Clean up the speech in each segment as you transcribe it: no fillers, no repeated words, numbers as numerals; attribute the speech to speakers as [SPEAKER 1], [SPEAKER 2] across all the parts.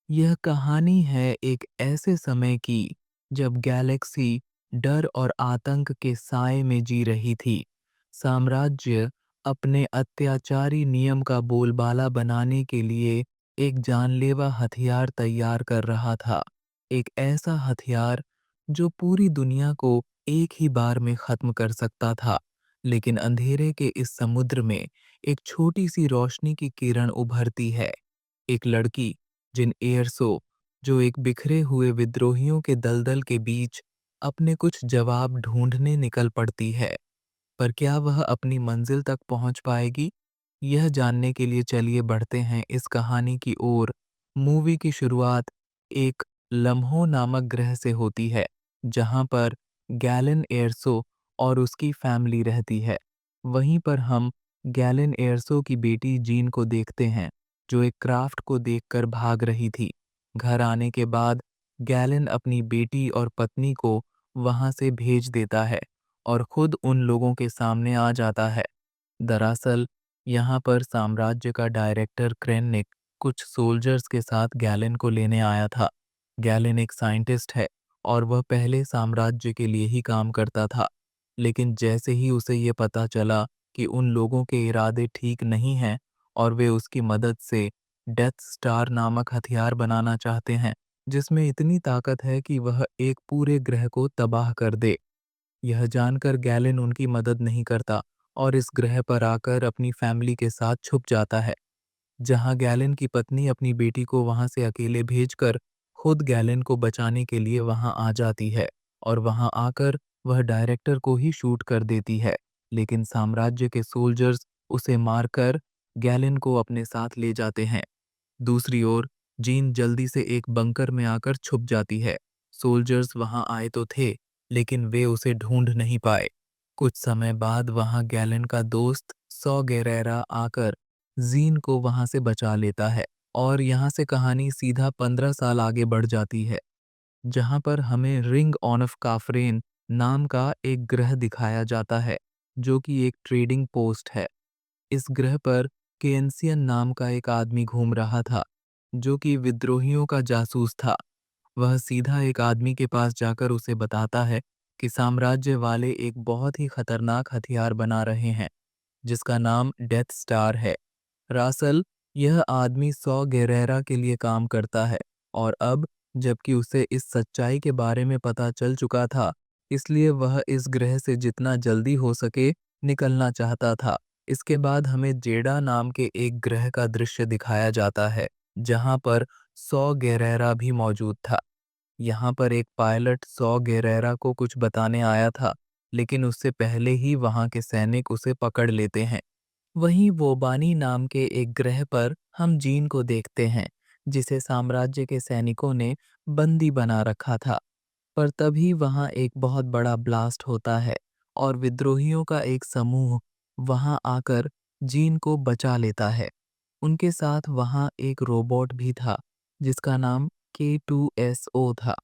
[SPEAKER 1] यह कहानी है एक ऐसे समय की जब गैलेक्सी डर और आतंक के साए में जी रही थी। साम्राज्य अपने अत्याचारी नियम का बोलबाला बनाने के लिए एक जानलेवा हथियार तैयार कर रहा था। एक ऐसा हथियार जो पूरी दुनिया को एक ही बार में खत्म कर सकता था। लेकिन अंधेरे के इस समुद्र में एक छोटी सी रोशनी की किरण उभरती है। एक लड़की जिन एयरसो जो एक बिखरे हुए विद्रोहियों के दलदल के बीच अपने कुछ जवाब ढूंढने निकल पड़ती है। पर क्या वह अपनी मंजिल तक पहुंच पाएगी? यह जानने के लिए चलिए बढ़ते हैं इस कहानी की ओर। मूवी की शुरुआत एक लम्हो नामक ग्रह से होती है, जहां पर गैलन एयरसो और उसकी फैमिली रहती है। वहीं पर हम गैलन एयरसो की बेटी जीन को देखते हैं, जो एक क्राफ्ट को देखकर भाग रही थी। घर आने के बाद गैलन अपनी बेटी और पत्नी को वहां से भेज देता है और खुद उन लोगों के सामने आ जाता है। दरअसल यहाँ पर साम्राज्य का डायरेक्टर क्रेननिक कुछ सोल्जर्स के साथ गैलेन को लेने आया था। गैलेन एक साइंटिस्ट है और वह पहले साम्राज्य के लिए ही काम करता था। लेकिन जैसे ही उसे ये पता चला कि उन लोगों के इरादे ठीक नहीं हैं और वे उसकी मदद से डेथ स्टार नामक हथियार बनाना चाहते हैं, जिसमें इतनी ताकत है कि वह एक पूरे ग्रह को तबाह कर दे। यह जानकर गैलेन उनकी मदद नहीं करता और इस ग्रह पर आकर अपनी फैमिली के साथ छुप जाता है। जहां गैलेन की पत्नी अपनी बेटी को वहां से अकेले भेजकर खुद गैलेन को बचाने के लिए वहां आ जाती है और वहां आकर वह डायरेक्टर को ही शूट कर देती है। लेकिन साम्राज्य के सोल्जर्स उसे मारकर गैलेन को अपने साथ ले जाते हैं। दूसरी ओर जीन जल्दी से एक बंकर में आकर छुप जाती है। सोल्जर्स वहां आए तो थे, लेकिन वे उसे ढूंढ नहीं पाए। कुछ समय बाद वहां गैलन का दोस्त सौ गेरेरा आकर जीन को वहां से बचा लेता है और यहाँ से कहानी सीधा 15 साल आगे बढ़ जाती है, जहां पर हमें रिंग ऑन ऑफ काफरेन नाम का एक ग्रह दिखाया जाता है, जो कि एक ट्रेडिंग पोस्ट है। इस ग्रह पर केन्सियन नाम का एक आदमी घूम रहा था, जो कि विद्रोहियों का जासूस था। वह सीधा एक आदमी के पास जाकर उसे बताता है कि साम्राज्य वाले एक बहुत ही खतरनाक हथियार बना रहे हैं, जिसका नाम डेथ स्टार है। दरअसल यह आदमी सौ गेरेरा के लिए काम करता है और अब जबकि उसे इस सच्चाई के बारे में पता चल चुका था, इसलिए वह इस ग्रह से जितना जल्दी हो सके निकलना चाहता था। इसके बाद हमें जेडा नाम के एक ग्रह का दृश्य दिखाया जाता है, जहां पर सौ गेरेरा भी मौजूद था। यहाँ पर एक पायलट सौ गेरेरा को कुछ बताने आया था, लेकिन उससे पहले ही वहां के सैनिक उसे पकड़ लेते हैं। वहीं वोबानी नाम के एक ग्रह पर हम जीन को देखते हैं, जिसे साम्राज्य के सैनिकों ने बंदी बना रखा था। पर तभी वहां एक बहुत बड़ा ब्लास्ट होता है और विद्रोहियों का एक समूह वहां आकर जीन को बचा लेता है। उनके साथ वहां एक रोबोट भी था, जिसका नाम K2SO था।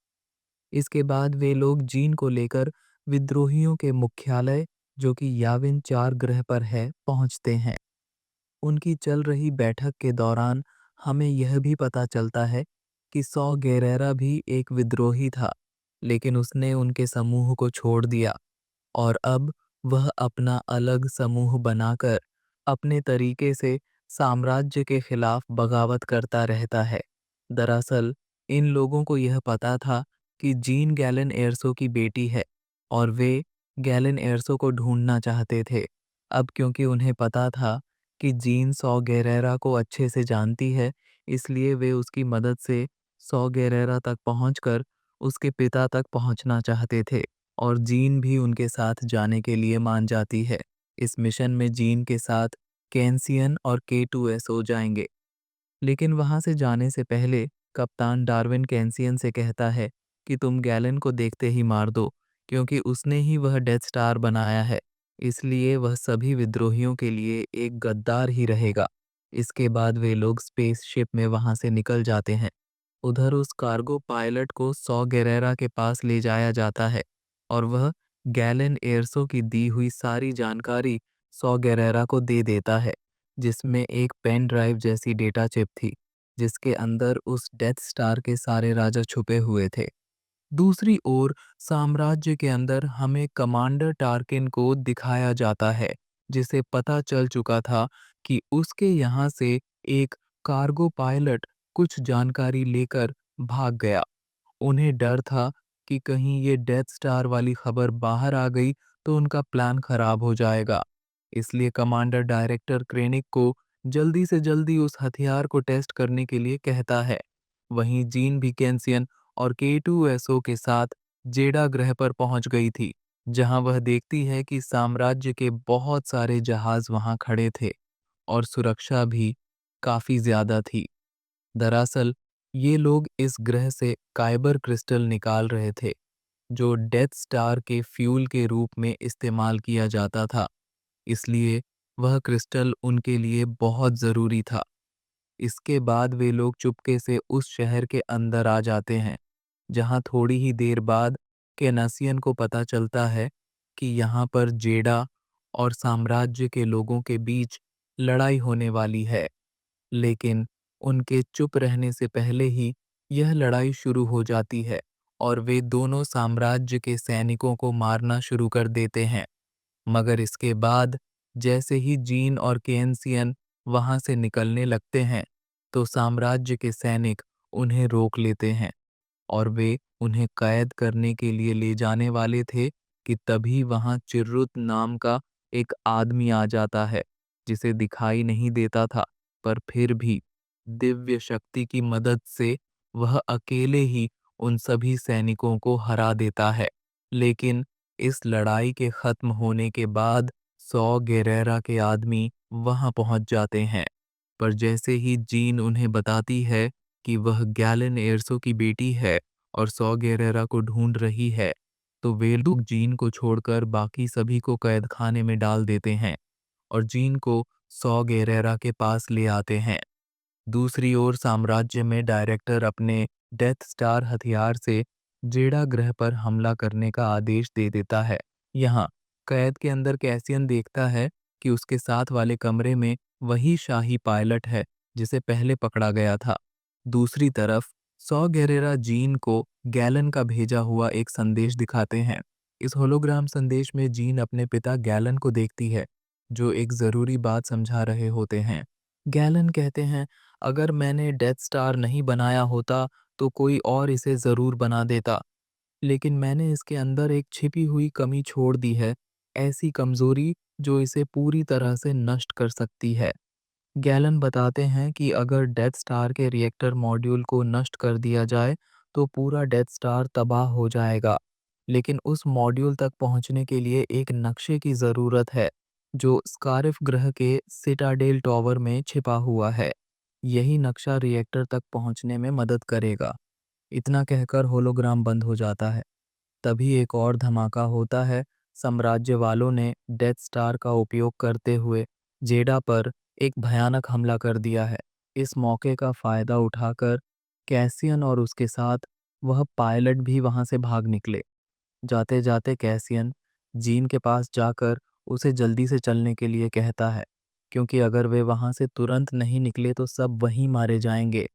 [SPEAKER 1] इसके बाद वे लोग जीन को लेकर विद्रोहियों के मुख्यालय, जो कि याविन 4 ग्रह पर है, पहुंचते हैं। उनकी चल रही बैठक के दौरान हमें यह भी पता चलता है कि सौ गेरेरा भी एक विद्रोही था, लेकिन उसने उनके समूह को छोड़ दिया और अब वह अपना अलग समूह बनाकर अपने तरीके से साम्राज्य के खिलाफ बगावत करता रहता है। दरअसल इन लोगों को यह पता था कि जीन गैलन एयरसो की बेटी है और वे गैलन एयरसो को ढूंढना चाहते थे। अब क्योंकि उन्हें पता था कि जीन सौ गेरेरा को अच्छे से जानती है, इसलिए वे उसकी मदद से सौ गेरेरा तक पहुंचकर उसके पिता तक पहुंचना चाहते थे और जीन भी उनके साथ जाने के लिए मान जाती है। इस मिशन में जीन के साथ कैंसियन और K2SO जाएंगे, लेकिन वहां से जाने से पहले कप्तान डार्विन कैंसियन से कहता है कि तुम गैलन को देखते ही मार दो, क्योंकि उसने ही वह डेथ स्टार बनाया है, इसलिए वह सभी विद्रोहियों के लिए एक गद्दार ही रहेगा। इसके बाद वे लोग स्पेसशिप में वहां से निकल जाते हैं। उधर उस कार्गो पायलट को सौ गेरेरा के पास ले जाया जाता है और वह गैलन एयरसो की दी हुई सारी जानकारी सौ गेरेरा को दे देता है, जिसमें एक पेन ड्राइव जैसी डेटा चिप थी। जिसके अंदर उस डेथ स्टार के सारे राजा छुपे हुए थे। दूसरी ओर साम्राज्य के अंदर हमें कमांडर टार्किन को दिखाया जाता है, जिसे पता चल चुका था कि उसके यहाँ से एक कार्गो पायलट कुछ जानकारी लेकर भाग गया। उन्हें डर था कि कहीं ये डेथ स्टार वाली खबर बाहर आ गई तो उनका प्लान खराब हो जाएगा। इसलिए कमांडर डायरेक्टर क्रेनिक को जल्दी से जल्दी उस हथियार को टेस्ट करने के लिए कहता है। वहीं जीन भिकेंसियन और K2SO के साथ जेडा ग्रह पर पहुंच गई थी, जहां वह देखती है कि साम्राज्य के बहुत सारे जहाज वहां खड़े थे और सुरक्षा भी काफी ज्यादा थी। दरअसल ये लोग इस ग्रह से काइबर क्रिस्टल निकाल रहे थे, जो डेथ स्टार के फ्यूल के रूप में इस्तेमाल किया जाता था। इसलिए वह क्रिस्टल उनके लिए बहुत ज़रूरी था। इसके बाद वे लोग चुपके से उस शहर के अंदर आ जाते हैं, जहां थोड़ी ही देर बाद केनासियन को पता चलता है कि यहाँ पर जेडा और साम्राज्य के लोगों के बीच लड़ाई होने वाली है। लेकिन उनके चुप रहने से पहले ही यह लड़ाई शुरू हो जाती है और वे दोनों साम्राज्य के सैनिकों को मारना शुरू कर देते हैं। मगर इसके बाद जैसे ही जीन और केएनसीएन वहां से निकलने लगते हैं, तो साम्राज्य के सैनिक उन्हें रोक लेते हैं और वे उन्हें कैद करने के लिए ले जाने वाले थे कि तभी वहां चिर्रुत नाम का एक आदमी आ जाता है, जिसे दिखाई नहीं देता था, पर फिर भी दिव्य शक्ति की मदद से वह अकेले ही उन सभी सैनिकों को हरा देता है। लेकिन इस लड़ाई के खत्म होने के बाद 100 गेरेरा के आदमी वहां पहुंच जाते हैं, पर जैसे ही जीन उन्हें बताती है कि वह गैलन एयरसो की बेटी है और 100 गेरेरा को ढूंढ रही है, तो वे लोग जीन को छोड़कर बाकी सभी को कैद खाने में डाल देते हैं और जीन को 100 गेरेरा के पास ले आते हैं। दूसरी ओर साम्राज्य में डायरेक्टर अपने डेथ स्टार हथियार से जेडा ग्रह पर हमला करने का आदेश दे देता है। यहाँ कैद के अंदर कैसियन देखता है कि उसके साथ वाले कमरे में वही शाही पायलट है जिसे पहले पकड़ा गया था। दूसरी तरफ सौ गेरेरा जीन को गैलन का भेजा हुआ एक संदेश दिखाते हैं। इस होलोग्राम संदेश में जीन अपने पिता गैलन को देखती है, जो एक जरूरी बात समझा रहे होते हैं। गैलन कहते हैं, अगर मैंने डेथ स्टार नहीं बनाया होता तो कोई और इसे ज़रूर बना देता, लेकिन मैंने इसके अंदर एक छिपी हुई कमी छोड़ दी है, ऐसी कमज़ोरी जो इसे पूरी तरह से नष्ट कर सकती है। गैलन बताते हैं कि अगर डेथ स्टार के रिएक्टर मॉड्यूल को नष्ट कर दिया जाए तो पूरा डेथ स्टार तबाह हो जाएगा, लेकिन उस मॉड्यूल तक पहुंचने के लिए एक नक्शे की ज़रूरत है, जो स्कारिफ ग्रह के सिटाडेल टॉवर में छिपा हुआ है। यही नक्शा रिएक्टर तक पहुंचने में मदद करेगा। इतना कहकर होलोग्राम बंद हो जाता है। तभी एक और धमाका होता है। साम्राज्य वालों ने डेथ स्टार का उपयोग करते हुए जेडा पर एक भयानक हमला कर दिया है। इस मौके का फायदा उठाकर कैसियन और उसके साथ वह पायलट भी वहां से भाग निकले। जाते जाते कैसियन जीन के पास जाकर उसे जल्दी से चलने के लिए कहता है, क्योंकि अगर वे वहां से तुरंत नहीं निकले तो सब वहीं मारे जाएंगे।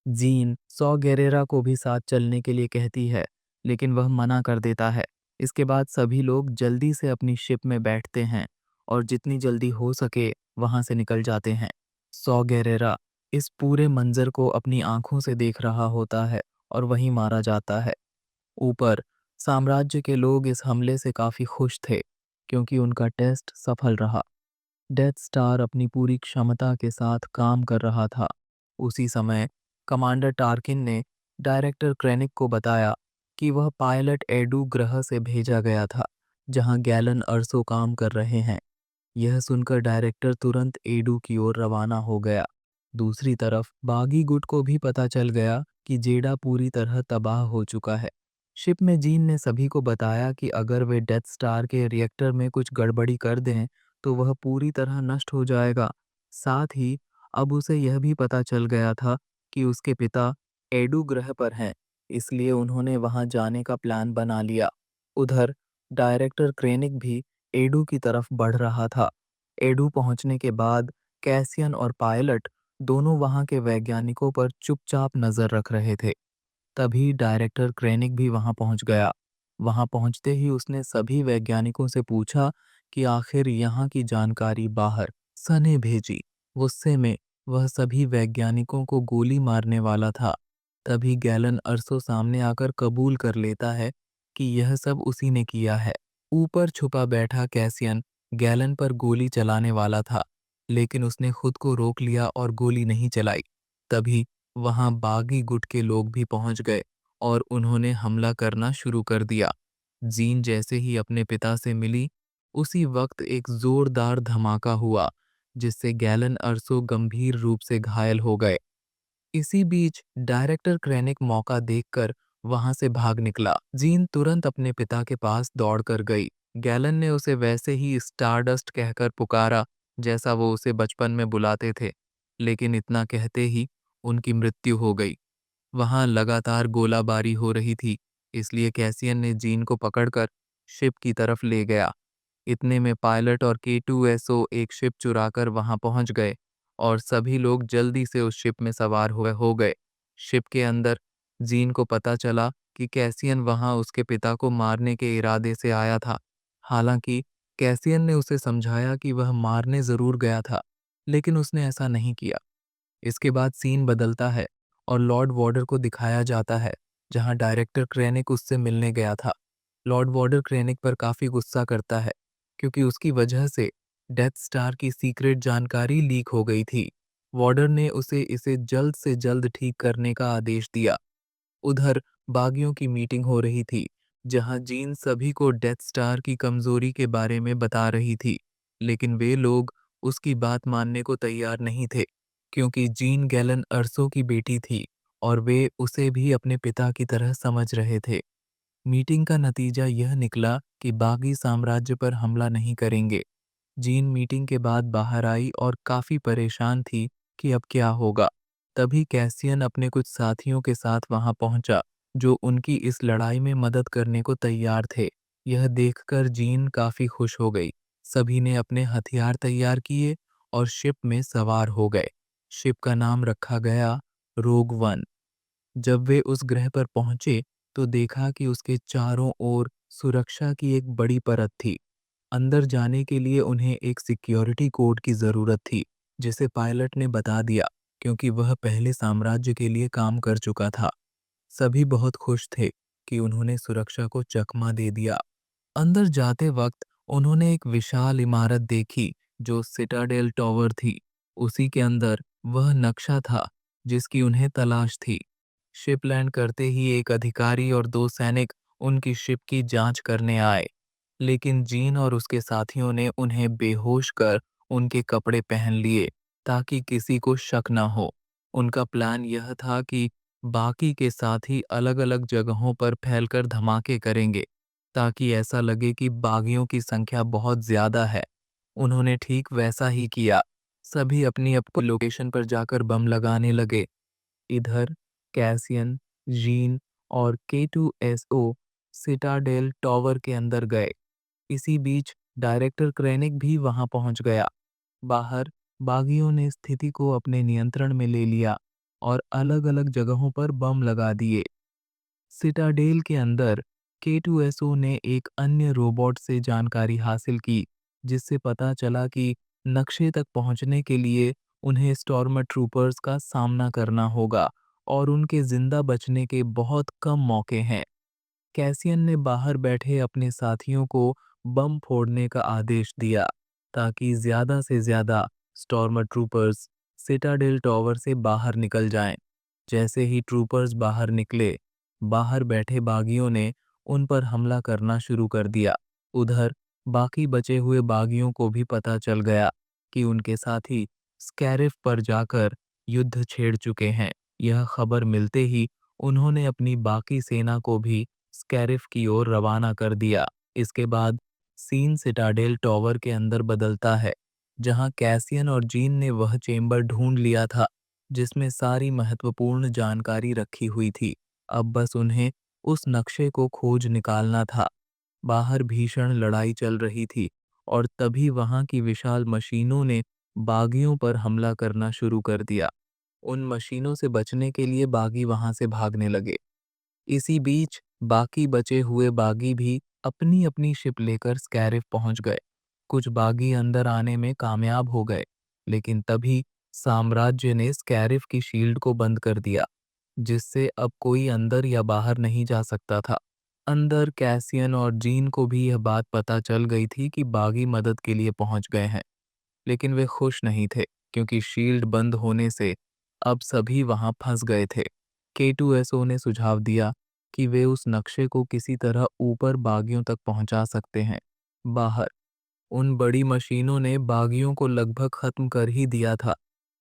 [SPEAKER 1] जीन सौ गेरेरा को भी साथ चलने के लिए कहती है, लेकिन वह मना कर देता है। इसके बाद सभी लोग जल्दी से अपनी शिप में बैठते हैं और जितनी जल्दी हो सके वहां से निकल जाते हैं। सौ गेरेरा इस पूरे मंजर को अपनी आंखों से देख रहा होता है और वहीं मारा जाता है। ऊपर साम्राज्य के लोग इस हमले से काफी खुश थे, क्योंकि उनका टेस्ट सफल रहा। डेथ स्टार अपनी पूरी क्षमता के साथ काम कर रहा था। उसी समय कमांडर टार्किन ने डायरेक्टर क्रेनिक को बताया कि वह पायलट एडू ग्रह से भेजा गया था, जहां गैलन अरसों काम कर रहे हैं। यह सुनकर डायरेक्टर तुरंत एडू की ओर रवाना हो गया। दूसरी तरफ बागी गुट को भी पता चल गया कि जेडा पूरी तरह तबाह हो चुका है। शिप में जीन ने सभी को बताया कि अगर वे डेथ स्टार के रिएक्टर में कुछ गड़बड़ी कर दें तो वह पूरी तरह नष्ट हो जाएगा। साथ ही अब उसे यह भी पता चल गया था कि उसके पिता एडू ग्रह पर हैं, इसलिए उन्होंने वहां जाने का प्लान बना लिया। उधर डायरेक्टर क्रेनिक भी एडू की तरफ बढ़ रहा था। एडू पहुंचने के बाद कैसियन और पायलट दोनों वहां के वैज्ञानिकों पर चुपचाप नजर रख रहे थे। तभी डायरेक्टर क्रेनिक भी वहां पहुंच गया। वहां पहुंचते ही उसने सभी वैज्ञानिकों से पूछा कि आखिर यहाँ की जानकारी बाहर सने भेजी। गुस्से में वह सभी वैज्ञानिकों को गोली मारने वाला था। तभी गैलन अरसो सामने आकर कबूल कर लेता है कि यह सब उसी ने किया है। ऊपर छुपा बैठा कैसियन गैलन पर गोली चलाने वाला था, लेकिन उसने खुद को रोक लिया और गोली नहीं चलाई। तभी वहां बागी गुट के लोग भी पहुंच गए और उन्होंने हमला करना शुरू कर दिया। जीन जैसे ही अपने पिता से मिली, उसी वक्त एक जोरदार धमाका हुआ, जिससे गैलन अरसो गंभीर रूप से घायल हो गए। इसी बीच डायरेक्टर क्रेनिक मौका देखकर वहां से भाग निकला। जीन तुरंत अपने पिता के पास दौड़कर गई। गैलन ने उसे वैसे ही स्टारडस्ट कहकर पुकारा, जैसा वो उसे बचपन में बुलाते थे, लेकिन इतना कहते ही उनकी मृत्यु हो गई। वहां लगातार गोलाबारी हो रही थी, इसलिए कैसियन ने जीन को पकड़कर शिप की तरफ ले गया। इतने में पायलट और K2SO एक शिप चुराकर वहां पहुंच गए और सभी लोग जल्दी से उस शिप में सवार हुए हो गए। शिप के अंदर जीन को पता चला कि कैसियन वहां उसके पिता को मारने के इरादे से आया था। हालांकि कैसियन ने उसे समझाया कि वह मारने जरूर गया था, लेकिन उसने ऐसा नहीं किया। इसके बाद सीन बदलता है और लॉर्ड वॉर्डर को दिखाया जाता है, जहां डायरेक्टर क्रेनिक उससे मिलने गया था। लॉर्ड वॉर्डर क्रेनिक पर काफी गुस्सा करता है, क्योंकि उसकी वजह से डेथ स्टार की सीक्रेट जानकारी लीक हो गई थी। वॉर्डर ने उसे इसे जल्द से जल्द ठीक करने का आदेश दिया। उधर बागियों की मीटिंग हो रही थी, जहां जीन सभी को डेथ स्टार की कमजोरी के बारे में बता रही थी, लेकिन वे लोग उसकी बात मानने को तैयार नहीं थे, क्योंकि जीन गैलन अरसो की बेटी थी और वे उसे भी अपने पिता की तरह समझ रहे थे। मीटिंग का नतीजा यह निकला कि बागी साम्राज्य पर हमला नहीं करेंगे। जीन मीटिंग के बाद बाहर आई और काफी परेशान थी कि अब क्या होगा। तभी कैसियन अपने कुछ साथियों के साथ वहां पहुंचा, जो उनकी इस लड़ाई में मदद करने को तैयार थे। यह देखकर जीन काफी खुश हो गई। सभी ने अपने हथियार तैयार किए और शिप में सवार हो गए। शिप का नाम रखा गया रोग वन। जब वे उस ग्रह पर पहुंचे तो देखा कि उसके चारों ओर सुरक्षा की एक बड़ी परत थी। अंदर जाने के लिए उन्हें एक सिक्योरिटी कोड की जरूरत थी, जिसे पायलट ने बता दिया, क्योंकि वह पहले साम्राज्य के लिए काम कर चुका था। सभी बहुत खुश थे कि उन्होंने सुरक्षा को चकमा दे दिया। अंदर जाते वक्त उन्होंने एक विशाल इमारत देखी, जो सिटाडेल टॉवर थी। उसी के अंदर वह नक्शा था जिसकी उन्हें तलाश थी। शिप लैंड करते ही एक अधिकारी और दो सैनिक उनकी शिप की जांच करने आए, लेकिन जीन और उसके साथियों ने उन्हें बेहोश कर उनके कपड़े पहन लिए, ताकि किसी को शक न हो। उनका प्लान यह था कि बाकी के साथी अलग-अलग जगहों पर फैलकर धमाके करेंगे, ताकि ऐसा लगे कि बागियों की संख्या बहुत ज्यादा है। उन्होंने ठीक वैसा ही किया। सभी अपनी अपनी लोकेशन पर जाकर बम लगाने लगे। इधर कैसियन, जीन और K2SO सिटाडेल टॉवर के अंदर गए। इसी बीच डायरेक्टर क्रेनिक भी वहां पहुंच गया। बाहर बागियों ने स्थिति को अपने नियंत्रण में ले लिया और अलग-अलग जगहों पर बम लगा दिए। सिटाडेल के अंदर K2SO ने एक अन्य रोबोट से जानकारी हासिल की, जिससे पता चला कि नक्शे तक पहुंचने के लिए उन्हें स्टॉर्म ट्रूपर्स का सामना करना होगा और उनके जिंदा बचने के बहुत कम मौके हैं। कैसियन ने बाहर बैठे अपने साथियों को बम फोड़ने का आदेश दिया, ताकि ज्यादा से ज्यादा स्टॉर्म ट्रूपर्स सिटाडेल टॉवर से बाहर निकल जाएं। जैसे ही ट्रूपर्स बाहर निकले, बाहर बैठे बागियों ने उन पर हमला करना शुरू कर दिया। उधर बाकी बचे हुए बागियों को भी पता चल गया कि उनके साथी स्कैरिफ पर जाकर युद्ध छेड़ चुके हैं। यह खबर मिलते ही उन्होंने अपनी बाकी सेना को भी स्कैरिफ की ओर रवाना कर दिया। इसके बाद सीन सिटाडेल टॉवर के अंदर बदलता है, जहां कैसियन और जीन ने वह चेंबर ढूंढ लिया था जिसमें सारी महत्वपूर्ण जानकारी रखी हुई थी। अब बस उन्हें उस नक्शे को खोज निकालना था। बाहर भीषण लड़ाई चल रही थी और तभी वहां की विशाल मशीनों ने बागियों पर हमला करना शुरू कर दिया। उन मशीनों से बचने के लिए बागी वहां से भागने लगे। इसी बीच बाकी बचे हुए बागी भी अपनी अपनी शिप लेकर स्कैरिफ पहुंच गए। कुछ बागी अंदर आने में कामयाब हो गए, लेकिन तभी साम्राज्य ने स्कैरिफ की शील्ड को बंद कर दिया, जिससे अब कोई अंदर या बाहर नहीं जा सकता था। अंदर कैसियन और जीन को भी यह बात पता चल गई थी कि बागी मदद के लिए पहुंच गए हैं, लेकिन वे खुश नहीं थे क्योंकि शील्ड बंद होने से अब सभी वहां फंस गए थे। K2SO ने सुझाव दिया कि वे उस नक्शे को किसी तरह ऊपर बागियों तक पहुंचा सकते हैं। बाहर उन बड़ी मशीनों ने बागियों को लगभग खत्म कर ही दिया था।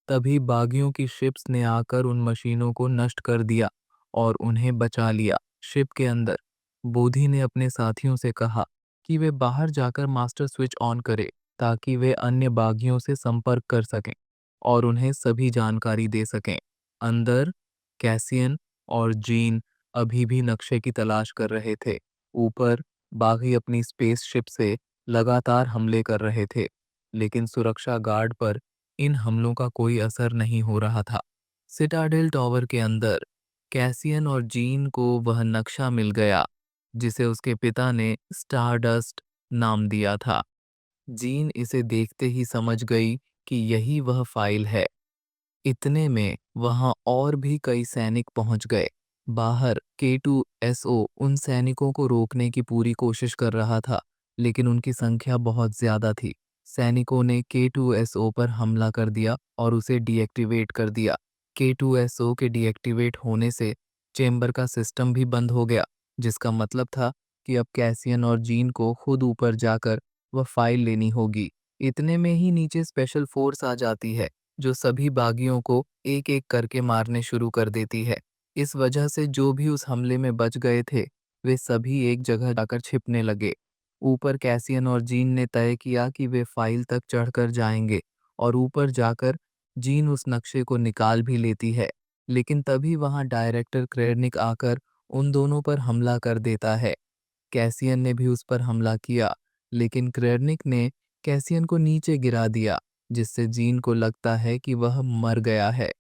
[SPEAKER 1] तभी बागियों की शिप्स ने आकर उन मशीनों को नष्ट कर दिया और उन्हें बचा लिया। शिप के अंदर बोधी ने अपने साथियों से कहा कि वे बाहर जाकर मास्टर स्विच ऑन करें ताकि वे अन्य बागियों से संपर्क कर सकें और उन्हें सभी जानकारी दे सकें। अंदर कैसियन और जीन अभी भी नक्शे की तलाश कर रहे थे। ऊपर बागी अपनी स्पेसशिप से लगातार हमले कर रहे थे, लेकिन सुरक्षा गार्ड पर इन हमलों का कोई असर नहीं हो रहा था। सिटाडेल टॉवर के अंदर कैसियन और जीन को वह नक्शा मिल गया जिसे उसके पिता ने स्टारडस्ट नाम दिया था। जीन इसे देखते ही समझ गई कि यही वह फाइल है। इतने में वहां और भी कई सैनिक पहुंच गए। बाहर K2SO उन सैनिकों को रोकने की पूरी कोशिश कर रहा था, लेकिन उनकी संख्या बहुत ज्यादा थी। सैनिकों ने K2SO पर हमला कर दिया और उसे डीएक्टिवेट कर दिया। K2SO के डीएक्टिवेट होने से चेंबर का सिस्टम भी बंद हो गया, जिसका मतलब था कि अब कैसियन और जीन को खुद ऊपर जाकर वह फाइल लेनी होगी। इतने में ही नीचे स्पेशल फोर्स आ जाती है, जो सभी बागियों को एक एक करके मारने शुरू कर देती है। इस वजह से जो भी उस हमले में बच गए थे, वे सभी एक जगह जाकर छिपने लगे। ऊपर कैसियन और जीन ने तय किया कि वे फाइल तक चढ़कर जाएंगे और ऊपर जाकर जीन उस नक्शे को निकाल भी लेती है। लेकिन तभी वहां डायरेक्टर क्रेरनिक आकर उन दोनों पर हमला कर देता है। कैसियन ने भी उस पर हमला किया, लेकिन क्रेरनिक ने कैसियन को नीचे गिरा दिया, जिससे जीन को लगता है कि वह मर गया है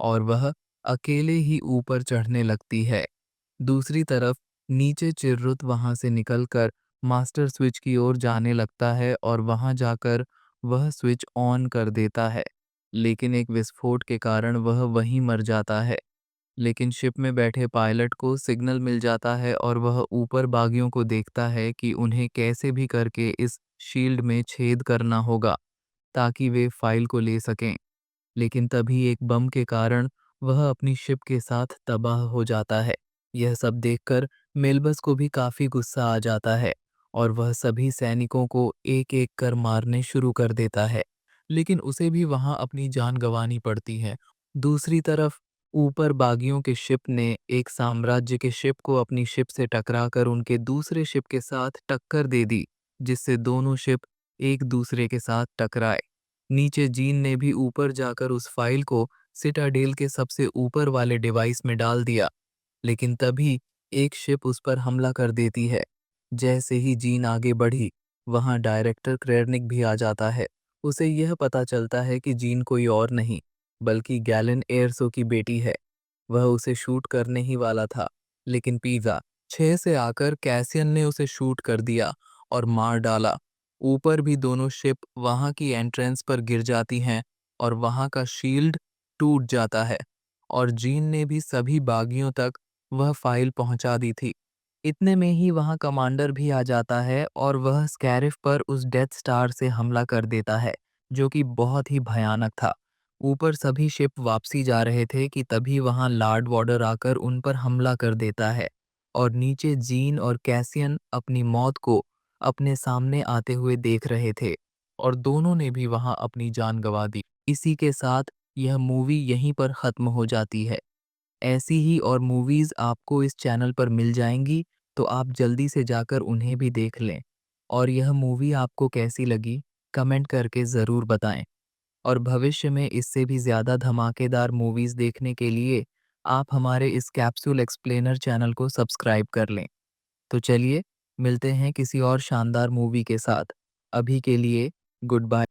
[SPEAKER 1] और वह अकेले ही ऊपर चढ़ने लगती है। दूसरी तरफ नीचे चिररुत वहां से निकलकर मास्टर स्विच की ओर जाने लगता है और वहां जाकर वह स्विच ऑन कर देता है, लेकिन एक विस्फोट के कारण वह वहीं मर जाता है। लेकिन शिप में बैठे पायलट को सिग्नल मिल जाता है और वह ऊपर बागियों को देखता है कि उन्हें कैसे भी करके इस शील्ड में छेद करना होगा ताकि वे फाइल को ले सकें। लेकिन तभी एक बम के कारण वह अपनी शिप के साथ तबाह हो जाता है। यह सब देखकर मेलबस को भी काफी गुस्सा आ जाता है और वह सभी सैनिकों को एक एक कर मारने शुरू कर देता है, लेकिन उसे भी वहां अपनी जान गंवानी पड़ती है। दूसरी तरफ ऊपर बागियों के शिप ने एक साम्राज्य के शिप को अपनी शिप से टकराकर उनके दूसरे शिप के साथ टक्कर दे दी, जिससे दोनों शिप एक दूसरे के साथ टकराए। नीचे जीन ने भी ऊपर जाकर उस फाइल को सिटाडेल के सबसे ऊपर वाले डिवाइस में डाल दिया, लेकिन तभी एक शिप उस पर हमला कर देती है। जैसे ही जीन आगे बढ़ी, वहां डायरेक्टर क्रेरनिक भी आ जाता है। उसे यह पता चलता है कि जीन कोई और नहीं बल्कि गैलन एयरसो की बेटी है। वह उसे शूट करने ही वाला था, लेकिन पिज़्ज़ा 6 से आकर कैसियन ने उसे शूट कर दिया और मार डाला। ऊपर भी दोनों शिप वहां की एंट्रेंस पर गिर जाती हैं और वहां का शील्ड टूट जाता है और जीन ने भी सभी बागियों तक वह फाइल पहुंचा दी थी। इतने में ही वहां कमांडर भी आ जाता है और वह स्कैरिफ पर उस डेथ स्टार से हमला कर देता है, जो कि बहुत ही भयानक था। ऊपर सभी शिप वापसी जा रहे थे कि तभी वहां लॉर्ड वॉर्डर आकर उन पर हमला कर देता है और नीचे जीन और कैसियन अपनी मौत को अपने सामने आते हुए देख रहे थे और दोनों ने भी वहां अपनी जान गंवा दी। इसी के साथ यह मूवी यहीं पर खत्म हो जाती है। ऐसी ही और मूवीज आपको इस चैनल पर मिल जाएंगी, तो आप जल्दी से जाकर उन्हें भी देख लें। और यह मूवी आपको कैसी लगी, कमेंट करके ज़रूर बताएं। और भविष्य में इससे भी ज़्यादा धमाकेदार मूवीज देखने के लिए आप हमारे इस कैप्सूल एक्सप्लेनर चैनल को सब्सक्राइब कर लें। तो चलिए, मिलते हैं किसी और शानदार मूवी के साथ। अभी के लिए गुड बाय।